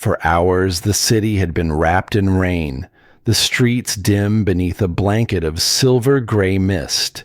For hours, the city had been wrapped in rain, the streets dim beneath a blanket of silver-gray mist.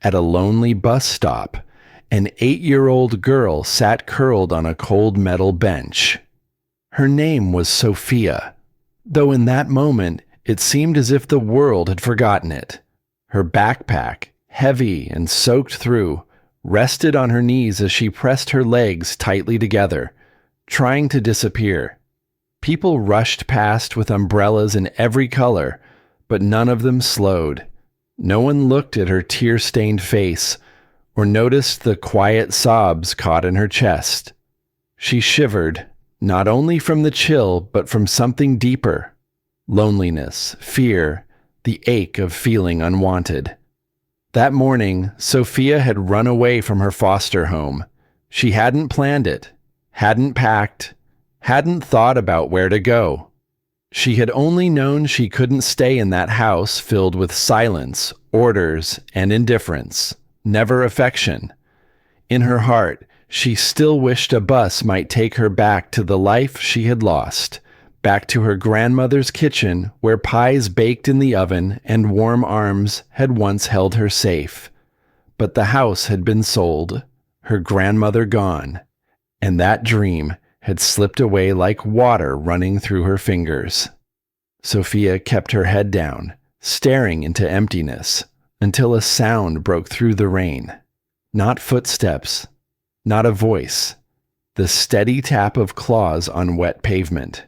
At a lonely bus stop, an 8-year-old girl sat curled on a cold metal bench. Her name was Sophia, though in that moment it seemed as if the world had forgotten it. Her backpack, heavy and soaked through, rested on her knees as she pressed her legs tightly together, trying to disappear. People rushed past with umbrellas in every color, but none of them slowed. No one looked at her tear-stained face or noticed the quiet sobs caught in her chest. She shivered, not only from the chill, but from something deeper. Loneliness, fear, the ache of feeling unwanted. That morning, Sophia had run away from her foster home. She hadn't planned it, hadn't packed, hadn't thought about where to go. She had only known she couldn't stay in that house filled with silence, orders, and indifference, never affection. In her heart, she still wished a bus might take her back to the life she had lost, back to her grandmother's kitchen where pies baked in the oven and warm arms had once held her safe. But the house had been sold, her grandmother gone, and that dream had slipped away like water running through her fingers. Sophia kept her head down, staring into emptiness, until a sound broke through the rain. Not footsteps, not a voice, the steady tap of claws on wet pavement.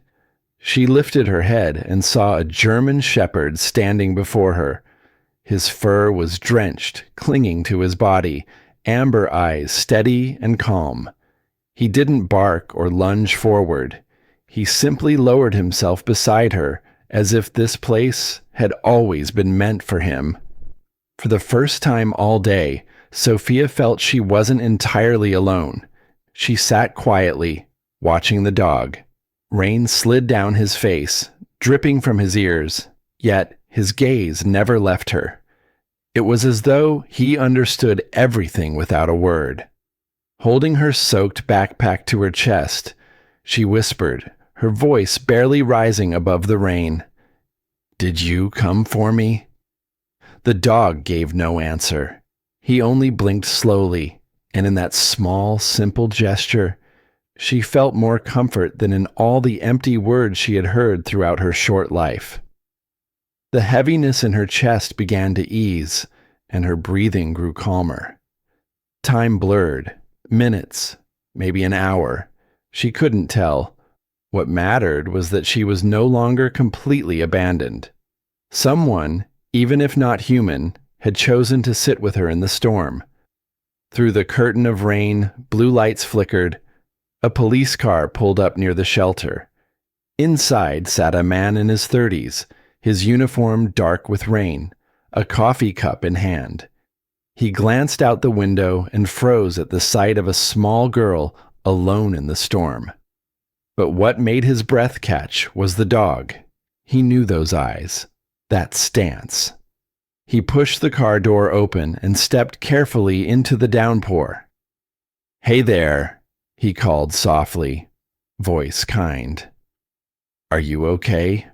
She lifted her head and saw a German shepherd standing before her. His fur was drenched, clinging to his body, amber eyes steady and calm. He didn't bark or lunge forward. He simply lowered himself beside her, as if this place had always been meant for him. For the first time all day, Sophia felt she wasn't entirely alone. She sat quietly, watching the dog. Rain slid down his face, dripping from his ears, yet his gaze never left her. It was as though he understood everything without a word. Holding her soaked backpack to her chest, she whispered, her voice barely rising above the rain, "Did you come for me?" The dog gave no answer. He only blinked slowly, and in that small, simple gesture, she felt more comfort than in all the empty words she had heard throughout her short life. The heaviness in her chest began to ease, and her breathing grew calmer. Time blurred. Minutes, maybe an hour. She couldn't tell. What mattered was that she was no longer completely abandoned. Someone, even if not human, had chosen to sit with her in the storm. Through the curtain of rain, blue lights flickered. A police car pulled up near the shelter. Inside sat a man in his 30s, his uniform dark with rain, a coffee cup in hand. He glanced out the window and froze at the sight of a small girl alone in the storm. But what made his breath catch was the dog. He knew those eyes, that stance. He pushed the car door open and stepped carefully into the downpour. "Hey there," he called softly, voice kind. "Are you okay?"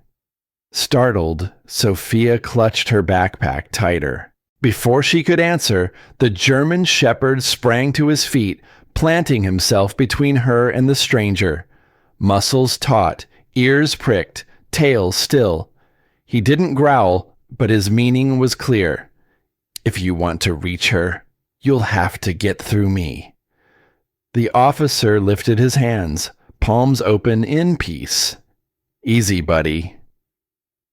Startled, Sophia clutched her backpack tighter. Before she could answer, the German shepherd sprang to his feet, planting himself between her and the stranger. Muscles taut, ears pricked, tail still. He didn't growl, but his meaning was clear. "If you want to reach her, you'll have to get through me." The officer lifted his hands, palms open in peace. "Easy, buddy.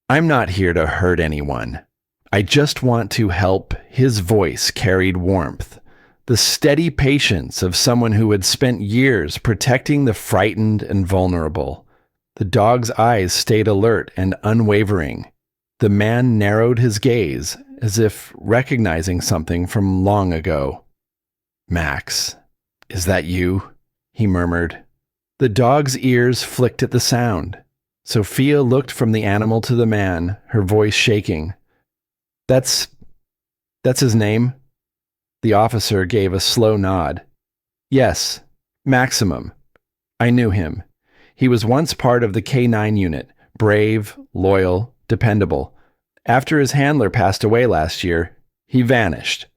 I'm not here to hurt anyone. I just want to help." His voice carried warmth, the steady patience of someone who had spent years protecting the frightened and vulnerable. The dog's eyes stayed alert and unwavering. The man narrowed his gaze, as if recognizing something from long ago. "Max, is that you?" he murmured. The dog's ears flicked at the sound. Sophia looked from the animal to the man, her voice shaking. That's his name?" The officer gave a slow nod. "Yes, Maximum. I knew him. He was once part of the K-9 unit, brave, loyal, dependable. After his handler passed away last year, he vanished.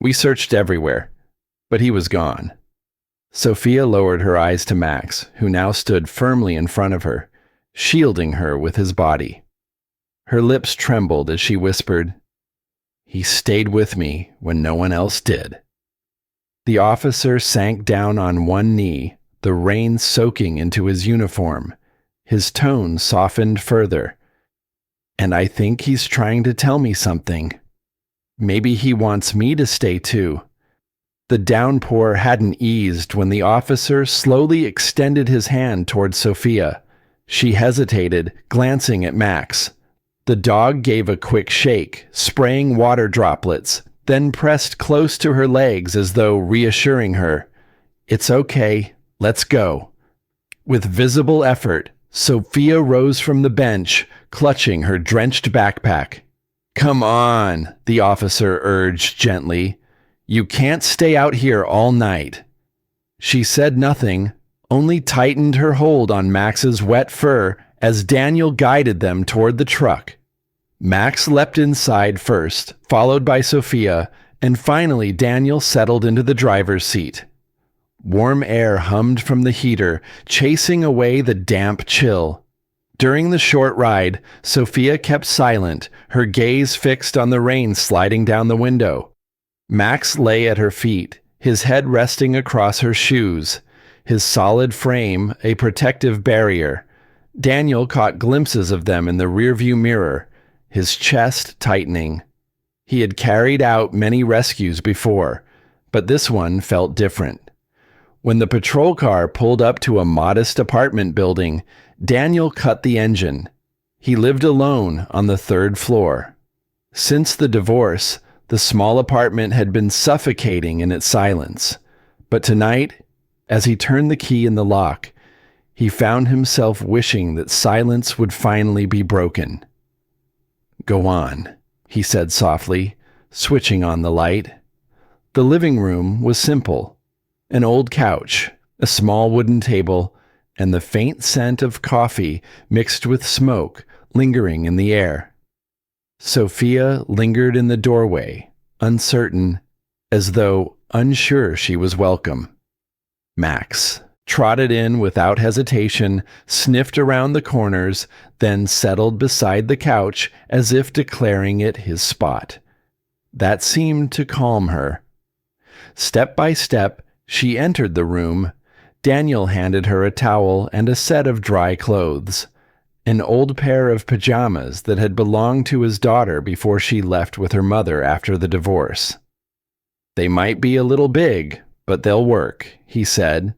We searched everywhere, but he was gone. Sophia lowered her eyes to Max, who now stood firmly in front of her, shielding her with his body. Her lips trembled as she whispered, "He stayed with me when no one else did." The officer sank down on one knee, the rain soaking into his uniform. His tone softened further. "And I think he's trying to tell me something. Maybe he wants me to stay too." The downpour hadn't eased when the officer slowly extended his hand toward Sophia. She hesitated, glancing at Max. The dog gave a quick shake, spraying water droplets, then pressed close to her legs as though reassuring her. "It's okay, let's go." With visible effort, Sophia rose from the bench, clutching her drenched backpack. "Come on," the officer urged gently. "You can't stay out here all night." She said nothing, only tightened her hold on Max's wet fur as Daniel guided them toward the truck. Max leapt inside first, followed by Sophia, and finally Daniel settled into the driver's seat. Warm air hummed from the heater, chasing away the damp chill. During the short ride, Sophia kept silent, her gaze fixed on the rain sliding down the window. Max lay at her feet, his head resting across her shoes, his solid frame a protective barrier. Daniel caught glimpses of them in the rearview mirror, his chest tightening. He had carried out many rescues before, but this one felt different. When the patrol car pulled up to a modest apartment building, Daniel cut the engine. He lived alone on the 3rd floor. Since the divorce, the small apartment had been suffocating in its silence. But tonight, as he turned the key in the lock, he found himself wishing that silence would finally be broken. "Go on," he said softly, switching on the light. The living room was simple. An old couch, a small wooden table, and the faint scent of coffee mixed with smoke lingering in the air. Sophia lingered in the doorway, uncertain, as though unsure she was welcome. Max trotted in without hesitation, sniffed around the corners, then settled beside the couch as if declaring it his spot. That seemed to calm her. Step by step, she entered the room. Daniel handed her a towel and a set of dry clothes, an old pair of pajamas that had belonged to his daughter before she left with her mother after the divorce. "They might be a little big, but they'll work," he said.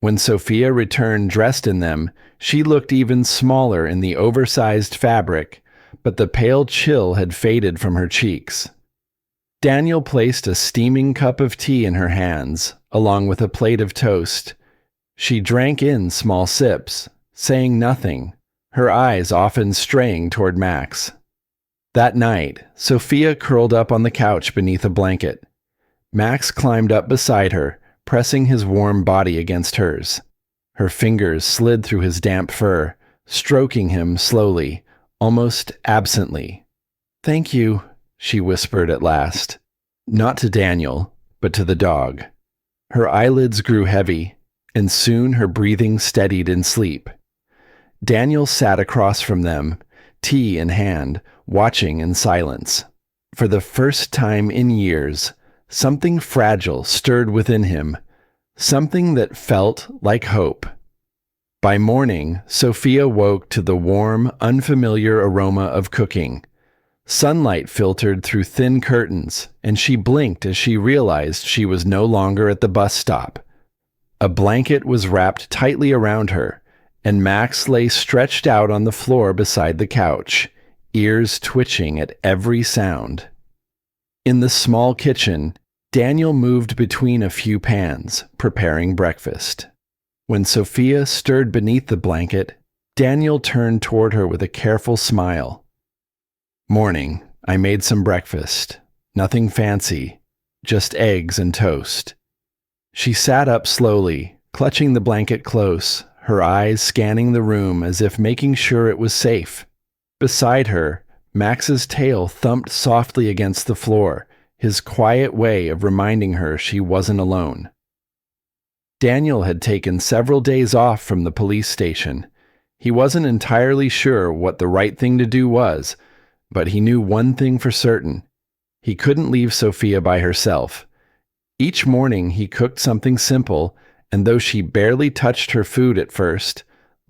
When Sophia returned dressed in them, she looked even smaller in the oversized fabric, but the pale chill had faded from her cheeks. Daniel placed a steaming cup of tea in her hands, along with a plate of toast. She drank in small sips, saying nothing, her eyes often straying toward Max. That night, Sophia curled up on the couch beneath a blanket. Max climbed up beside her, pressing his warm body against hers. Her fingers slid through his damp fur, stroking him slowly, almost absently. "Thank you," she whispered at last. Not to Daniel, but to the dog. Her eyelids grew heavy, and soon her breathing steadied in sleep. Daniel sat across from them, tea in hand, watching in silence. For the first time in years, something fragile stirred within him, something that felt like hope. By morning, Sophia woke to the warm, unfamiliar aroma of cooking. Sunlight filtered through thin curtains, and she blinked as she realized she was no longer at the bus stop. A blanket was wrapped tightly around her, and Max lay stretched out on the floor beside the couch, ears twitching at every sound. In the small kitchen, Daniel moved between a few pans, preparing breakfast. When Sophia stirred beneath the blanket, Daniel turned toward her with a careful smile. "Morning, I made some breakfast. Nothing fancy, just eggs and toast." She sat up slowly, clutching the blanket close, her eyes scanning the room as if making sure it was safe. Beside her, Max's tail thumped softly against the floor, his quiet way of reminding her she wasn't alone. Daniel had taken several days off from the police station. He wasn't entirely sure what the right thing to do was, but he knew one thing for certain. He couldn't leave Sophia by herself. Each morning he cooked something simple, and though she barely touched her food at first,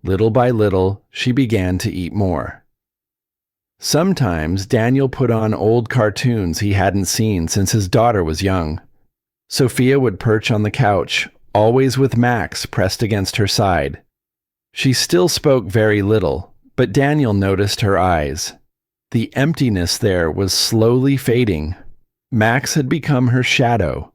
little by little she began to eat more. Sometimes Daniel put on old cartoons he hadn't seen since his daughter was young. Sophia would perch on the couch, always with Max pressed against her side. She still spoke very little, but Daniel noticed her eyes. The emptiness there was slowly fading. Max had become her shadow.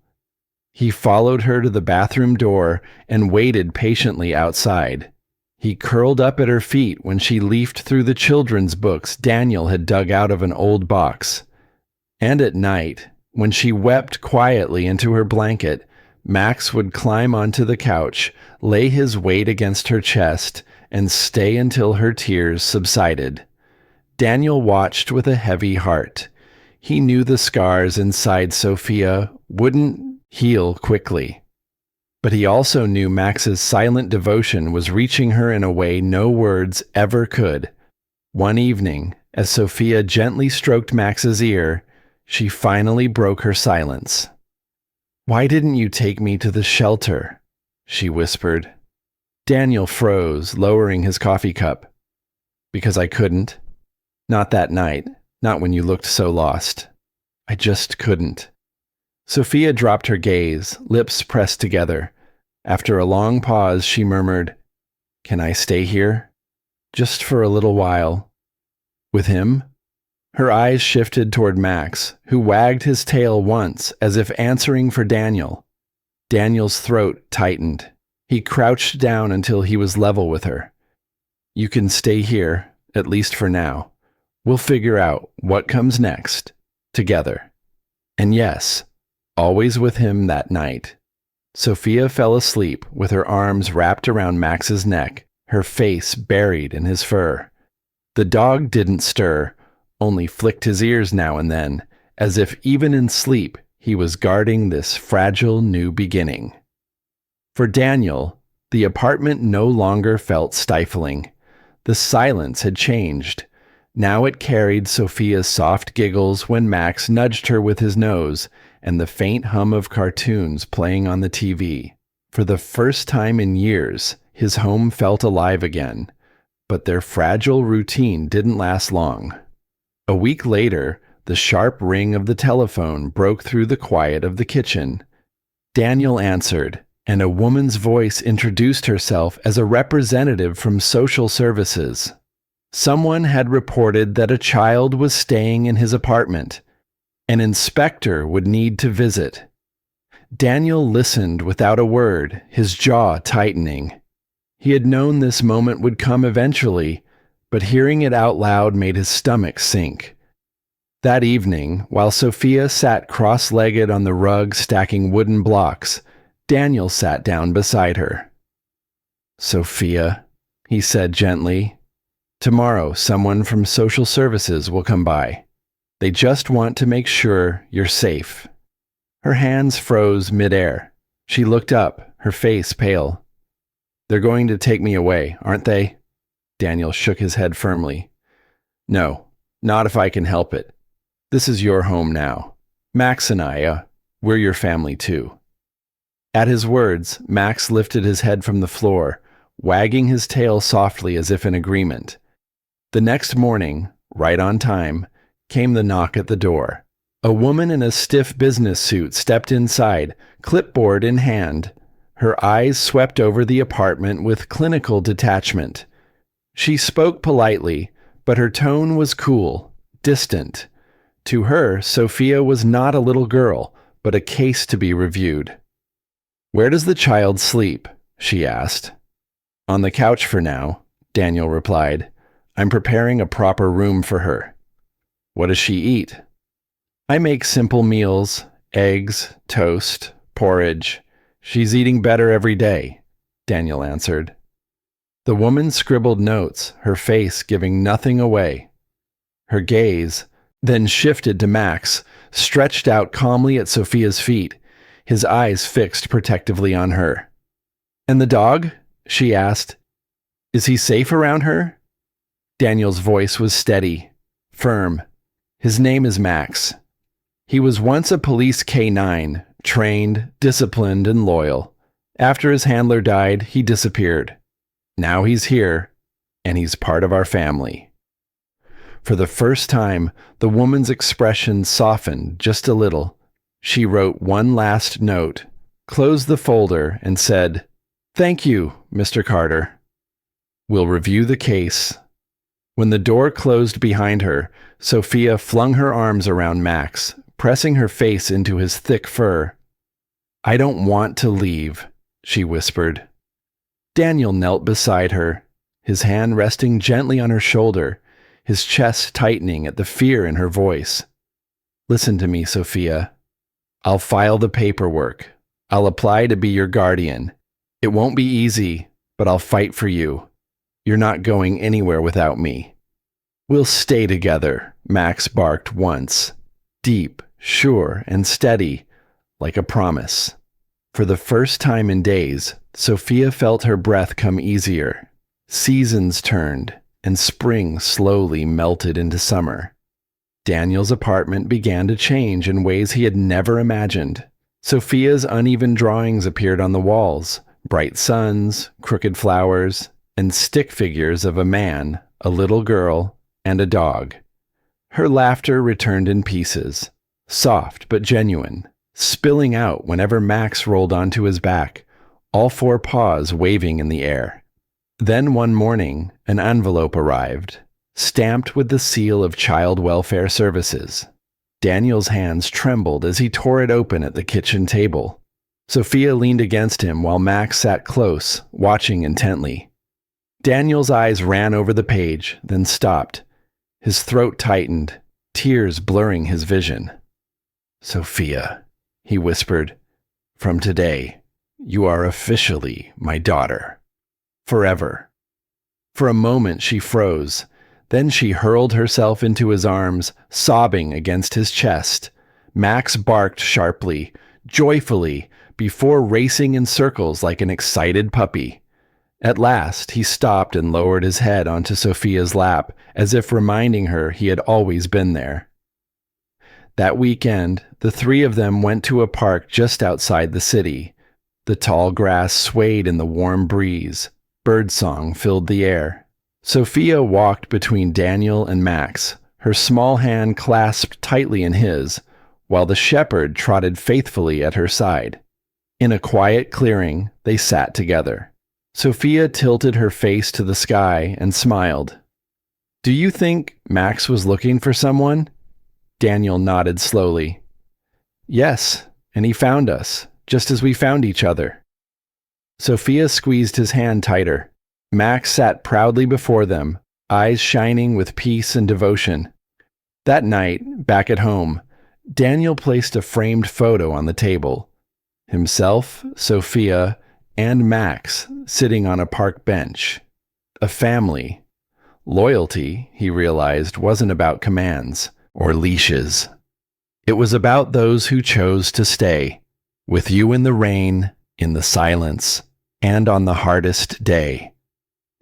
He followed her to the bathroom door and waited patiently outside. He curled up at her feet when she leafed through the children's books Daniel had dug out of an old box. And at night, when she wept quietly into her blanket, Max would climb onto the couch, lay his weight against her chest, and stay until her tears subsided. Daniel watched with a heavy heart. He knew the scars inside Sophia wouldn't heal quickly. But he also knew Max's silent devotion was reaching her in a way no words ever could. One evening, as Sophia gently stroked Max's ear, she finally broke her silence. "Why didn't you take me to the shelter?" she whispered. Daniel froze, lowering his coffee cup. "Because I couldn't. Not that night, not when you looked so lost. I just couldn't." Sophia dropped her gaze, lips pressed together. After a long pause, she murmured, "Can I stay here? Just for a little while." "With him?" Her eyes shifted toward Max, who wagged his tail once as if answering for Daniel. Daniel's throat tightened. He crouched down until he was level with her. "You can stay here, at least for now. We'll figure out what comes next, together." And yes, always with him that night. Sophia fell asleep with her arms wrapped around Max's neck, her face buried in his fur. The dog didn't stir, only flicked his ears now and then, as if even in sleep he was guarding this fragile new beginning. For Daniel, the apartment no longer felt stifling. The silence had changed. Now it carried Sophia's soft giggles when Max nudged her with his nose, and the faint hum of cartoons playing on the TV. For the first time in years, his home felt alive again. But their fragile routine didn't last long. A week later, the sharp ring of the telephone broke through the quiet of the kitchen. Daniel answered, and a woman's voice introduced herself as a representative from social services. Someone had reported that a child was staying in his apartment. An inspector would need to visit. Daniel listened without a word, his jaw tightening. He had known this moment would come eventually, but hearing it out loud made his stomach sink. That evening, while Sophia sat cross-legged on the rug stacking wooden blocks, Daniel sat down beside her. "Sophia," he said gently, "tomorrow someone from social services will come by. They just want to make sure you're safe." Her hands froze midair. She looked up, her face pale. "They're going to take me away, aren't they?" Daniel shook his head firmly. "No, not if I can help it. This is your home now. Max and I, we're your family too." At his words, Max lifted his head from the floor, wagging his tail softly as if in agreement. The next morning, right on time, came the knock at the door. A woman in a stiff business suit stepped inside, clipboard in hand. Her eyes swept over the apartment with clinical detachment. She spoke politely, but her tone was cool, distant. To her, Sophia was not a little girl, but a case to be reviewed. "Where does the child sleep?" she asked. "On the couch for now," Daniel replied. "I'm preparing a proper room for her." "What does she eat?" "I make simple meals, eggs, toast, porridge. She's eating better every day," Daniel answered. The woman scribbled notes, her face giving nothing away. Her gaze then shifted to Max, stretched out calmly at Sophia's feet, his eyes fixed protectively on her. "And the dog?" she asked. "Is he safe around her?" Daniel's voice was steady, firm. "His name is Max. He was once a police K-9, trained, disciplined, and loyal. After his handler died, he disappeared. Now he's here, and he's part of our family." For the first time, the woman's expression softened just a little. She wrote one last note, closed the folder, and said, "Thank you, Mr. Carter. We'll review the case." When the door closed behind her, Sophia flung her arms around Max, pressing her face into his thick fur. "I don't want to leave," she whispered. Daniel knelt beside her, his hand resting gently on her shoulder, his chest tightening at the fear in her voice. "Listen to me, Sophia. I'll file the paperwork. I'll apply to be your guardian. It won't be easy, but I'll fight for you. You're not going anywhere without me." "We'll stay together," Max barked once, deep, sure, and steady, like a promise. For the first time in days, Sophia felt her breath come easier. Seasons turned, and spring slowly melted into summer. Daniel's apartment began to change in ways he had never imagined. Sophia's uneven drawings appeared on the walls, bright suns, crooked flowers, and stick figures of a man, a little girl, and a dog. Her laughter returned in pieces, soft but genuine, spilling out whenever Max rolled onto his back, all four paws waving in the air. Then one morning, an envelope arrived, stamped with the seal of Child Welfare Services. Daniel's hands trembled as he tore it open at the kitchen table. Sophia leaned against him while Max sat close, watching intently. Daniel's eyes ran over the page, then stopped. His throat tightened, tears blurring his vision. "Sophia," he whispered, "from today, you are officially my daughter. Forever." For a moment she froze. Then she hurled herself into his arms, sobbing against his chest. Max barked sharply, joyfully, before racing in circles like an excited puppy. At last, he stopped and lowered his head onto Sophia's lap, as if reminding her he had always been there. That weekend, the three of them went to a park just outside the city. The tall grass swayed in the warm breeze. Birdsong filled the air. Sophia walked between Daniel and Max, her small hand clasped tightly in his, while the shepherd trotted faithfully at her side. In a quiet clearing, they sat together. Sophia tilted her face to the sky and smiled. "Do you think Max was looking for someone?" Daniel nodded slowly. "Yes, and he found us, just as we found each other." Sophia squeezed his hand tighter. Max sat proudly before them, eyes shining with peace and devotion. That night, back at home, Daniel placed a framed photo on the table. Himself, Sophia, and Max sitting on a park bench. A family. Loyalty, he realized, wasn't about commands or leashes. It was about those who chose to stay, with you in the rain, in the silence, and on the hardest day.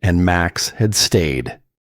And Max had stayed.